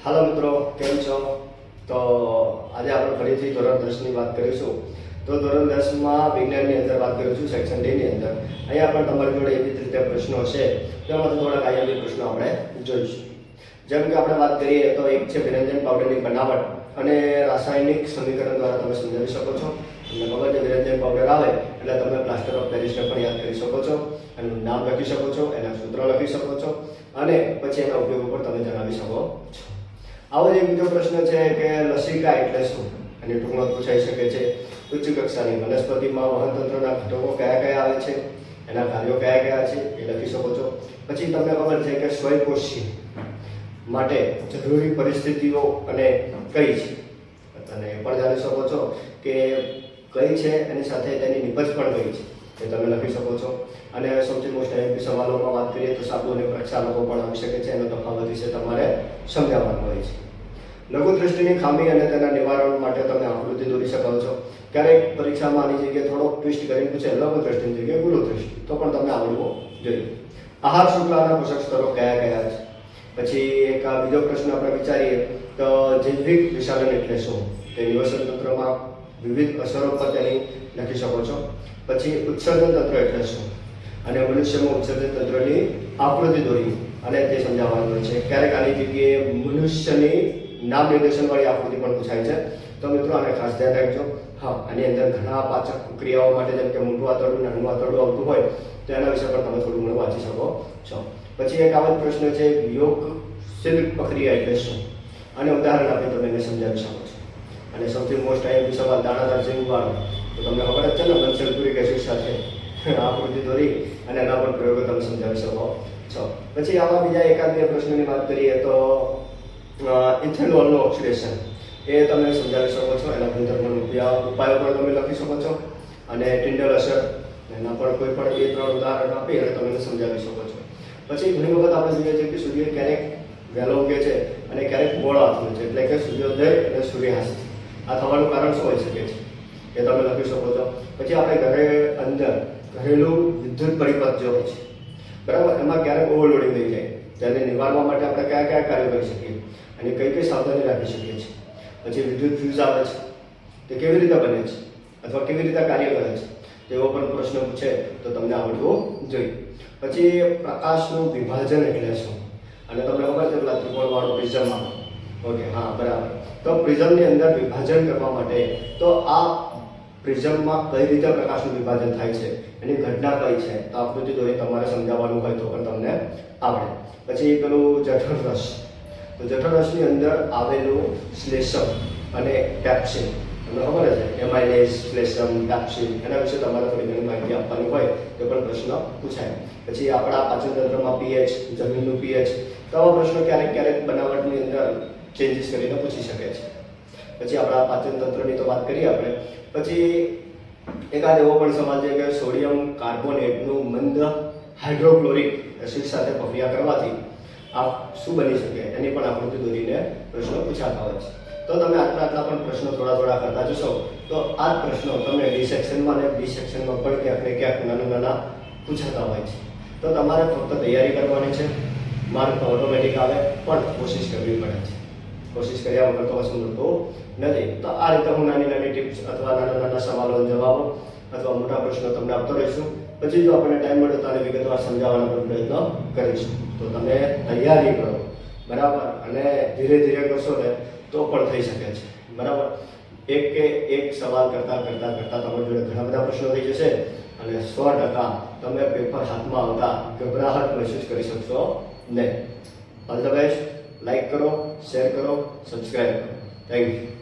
હાલો મિત્રો, કેમ છો? તો આજે આપણે ફરીથી ધોરણ 10ની વાત કરીશું. તો ધોરણ 10માં વિજ્ઞાનની અંદર વાત કરીશું, સેક્શન D ની અંદર. અહીંયા પણ તમારી જોડે એવી જ રીતે પ્રશ્નો છે, તેમાંથી થોડાક આઈએમપી પ્રશ્નો આપણે જોઈશું. જેમ કે આપણે વાત કરીએ તો એક છે વિરંજન પાવડરની બનાવટ અને રાસાયણિક સમીકરણ દ્વારા તમે સમજાવી શકો છો. તમને ખબર છે વિરંજન પાવડર આવે એટલે તમે પ્લાસ્ટર ઓફ પેરિસને પણ યાદ કરી શકો છો, એનું નામ લખી શકો છો, એના સૂત્ર લખી શકો છો અને પછી એના ઉપયોગ ઉપર તમે જણાવી શકો છો. આવો જ એક બીજો પ્રશ્ન છે કે લસિકા એટલે શું? એની ટૂંકમાં પૂછાઈ શકે છે. ઉચ્ચ કક્ષાની વનસ્પતિમાં વહનતંત્રના ઘટકો કયા કયા આવે છે, એના કાર્યો કયા કયા છે એ લખી શકો છો. પછી તમને ખબર છે કે સ્વયંપોષી માટે જરૂરી પરિસ્થિતિઓ અને કઈ છે, અને એ પણ જાણી શકો છો કે કઈ છે એની સાથે તેની નિપજ પણ કઈ છે એ તમે લખી શકો છો. અને સૌથી મોસ્ટ આઈએમપી સવાલોમાં વાત કરીએ તો સાબુ અને પ્રક્ષાલકો પણ આવી શકે છે, એનો તફાવત વિશે તમારે સમજાવવાનું હોય છે. લઘુ દૃષ્ટિની ખામી અને તેના નિવારણ માટે તમે આકૃતિ દોરી શકો છો. ક્યારેક પરીક્ષામાં આની જગ્યાએ થોડોક ટ્વિસ્ટ કરીને પૂછે લઘુ દૃષ્ટિની જગ્યાએ ગુરુ દૃષ્ટિ, તો પણ તમને આવડવું જોઈએ. આહાર શૃંખલાના પોષક સ્તરો કયા કયા છે? પછી એક બીજો પ્રશ્ન આપણે વિચારીએ તો જૈવિક વિશાલન એટલે શું? તે નિવસન તંત્રમાં વિવિધ અસરો પર તેની લખી શકો છો. પછી ઉત્સર્જન તંત્ર એટલે શું? અને મનુષ્યમાં ઉત્સર્જન તંત્રની આકૃતિ દોરી અને તે સમજાવવાનું હોય છે. ક્યારેક આની જગ્યાએ મનુષ્યની નામ નિર્દેશનવાળી આકૃતિ પણ પૂછાય છે, તો મિત્રો આને ખાસ ધ્યાન રાખજો. હા, આની અંદર ઘણા પાચક ક્રિયાઓ માટે જેમ કે મોટું આંતરડું નાનું આંતરડું આવતું હોય તો એના વિશે પણ તમે થોડું ઘણું વાંચી શકો છો. પછી એક આવો જ પ્રશ્ન છે યોગશીલ પ્રક્રિયા એટલે શું? અને ઉદાહરણ આપી તમે એને સમજાવી શકો છો. અને સૌથી મોસ્ટ આઈએમપી સવાલ દાણાદાર જીવવાળો, તો તમને ખબર જ છે ને મનસલ્ફ્યુરિક એસિડ સાથે આકૃતિ દોરી અને એના પર પ્રયોગો તમે સમજાવી શકો છો. પછી આવા બીજા એકાદ બે પ્રશ્નોની વાત કરીએ તો ઇથેનોલનું ઓક્સિડેશન એ તમે સમજાવી શકો છો. એના ગુણધર્મનો ઉપાયો પણ તમે લખી શકો છો. અને ટિન્ડલ અસર એના પણ કોઈ પણ 2-3 ઉદાહરણ આપી અને તમે એને સમજાવી શકો છો. પછી ઘણી વખત આપણે જોઈએ છીએ કે સૂર્ય ક્યારેક વહેલો ઉગે છે અને ક્યારેક મોડો આથમે છે, એટલે કે સૂર્યોદય અને સૂર્યાસ્ત. આ થવાનું કારણ શું હોઈ શકે છે એ તમે લખી શકો છો. પછી આપણે ઘરે અંદર ઘરેલું વિદ્યુત પરિપથ જે હોય છે, બરાબર, એમાં ક્યારેક ઓવરલોડિંગ થઈ જાય, તેને નિવારવા માટે આપણે કયા કયા કાર્યો કરી શકીએ અને કઈ કઈ સાવધાની રાખી શકીએ છીએ. પછી વિદ્યુત ફ્યુઝ આવે છે, તે કેવી રીતે બને છે અથવા કેવી રીતે કાર્ય કરે છે તેવો પણ પ્રશ્ન પૂછે તો તમને આવડવું જોઈએ. પછી પ્રકાશનું વિભાજન એટલે શું? અને તમને ખબર છે પેલા ત્રિકોણવાળો પ્રિઝમ આવે, ઓકે, હા બરાબર. તો પ્રિઝમની અંદર વિભાજન કરવા માટે તો આ પ્રિઝમમાં કઈ રીતે પ્રકાશનું વિભાજન થાય છે, એની ઘટના કઈ છે, તો આકૃતિ દોરી તમારે સમજાવવાનું હોય તો પણ તમને આવડે. પછી પેલું જઠરરસ, તો જઠરરસની અંદર આવેલું શ્લેષમ અને પેપ્સિન, તમને ખબર છે એમાઇલેઝ, શ્લેષમ, પેપ્સિન, એના વિશે તમારે થોડી ઘણી માહિતી આપવાની હોય તો પણ પ્રશ્ન પૂછાય. પછી આપણા પાચન તંત્રમાં પીએચ, જમીનનું પીએચ, તો આવા પ્રશ્નો ક્યારેક ક્યારેક બનાવટની અંદર ચેન્જીસ કરીને પૂછી શકે છે. પછી આપણા પાચન તંત્રની તો વાત કરીએ આપણે. પછી એકાદ એવો પણ સવાલ છે કે સોડિયમ કાર્બોનેટનું મંદ હાઇડ્રોક્લોરિક એસિડ સાથે પ્રક્રિયા કરવાથી આ શું બની શકે, એની પણ આકૃતિ દોરીને પ્રશ્નો પૂછાતા હોય છે. તો તમે આટલા પણ પ્રશ્નો થોડા કરતા જશો તો આ પ્રશ્નો તમને ડી સેક્શનમાં અને બી સેક્શનમાં પણ ક્યાંક ને ક્યાંક નાના પૂછાતા હોય છે. તો તમારે ફક્ત તૈયારી કરવાની છે, માર્ક તો ઓટોમેટિક આવે, પણ કોશિશ કરવી પડે છે. કોશિશ કર્યા વગર તો કશું મળતું નથી. તો આ રીતે હું નાની ટિપ્સ અથવા નાના સવાલો જવાબો અથવા મોટા પ્રશ્નો તમને આપતો રહીશું. પછી જો આપણને ટાઈમ મળે તો આને વિગતવાર સમજાવવાનો પણ પ્રયત્ન કરીશું. તો તમે તૈયારી કરો, બરાબર, અને ધીરે ધીરે કરશો ને તો પણ થઈ શકે છે, બરાબર. એક સવાલ કરતાં તમારી જોડે ઘણા બધા પ્રશ્નો થઈ જશે અને 100% તમે પેપર હાથમાં આવતા ગભરાહટ મહેસૂસ કરી શકશો નહીં. All the best. લાઈક કરો, શેર કરો, સબસ્ક્રાઈબ કરો. Thank you.